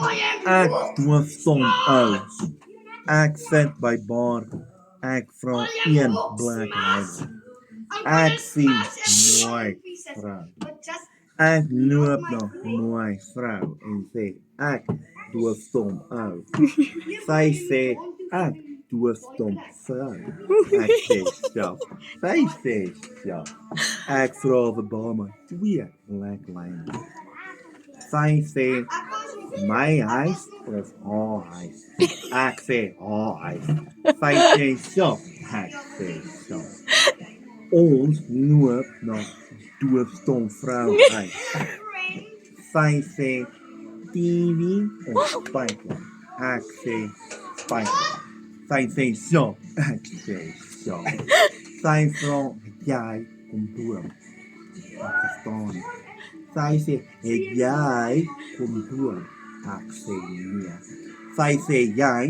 Ek doof som uit. Ek sit by bar. Ek vra een black label. Ek sien mooi vrou. Ek loop na mooi vrou en sê ek doof som uit. Sy sê ek doof som vrou. Ek sê ja. Sy sê ja. Ek vra vir barman 2 black label. Sy sê my huis is haar huis. Ek sê haar huis. Sy sê so. Ek sê so. Ons loop na doofstom vrou huis. Sy sê TV of spyker. Ek sê spyker. Sy sê so. Ek sê so. Sy vra jy kondoom. Ek verstaan. Sy sê het jy kondoom. Ek sê nee. Sy sê jy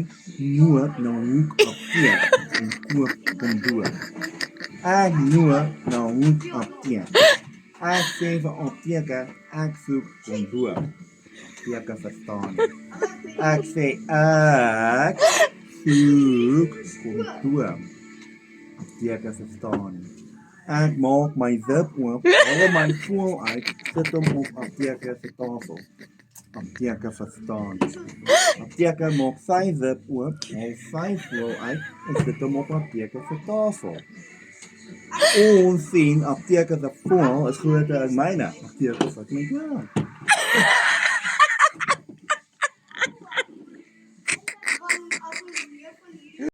moet na hoek apteek en koop kondoom. Ek loop na hoek apteek. Ek sê vir apteker ek soek kondoom. Apteker verstaan. Ek sê ek soek kondoom. Apteker verstaan. Ek maak my zip oop, haal my voel uit, sit hom op apteker se tafel. Apteker verstaan. Apteker maak sy zip oop, haal sy voel uit en sit hom op apteker se tafel. Ons sien apteker se voel is groter as myne. Apteker sê ja.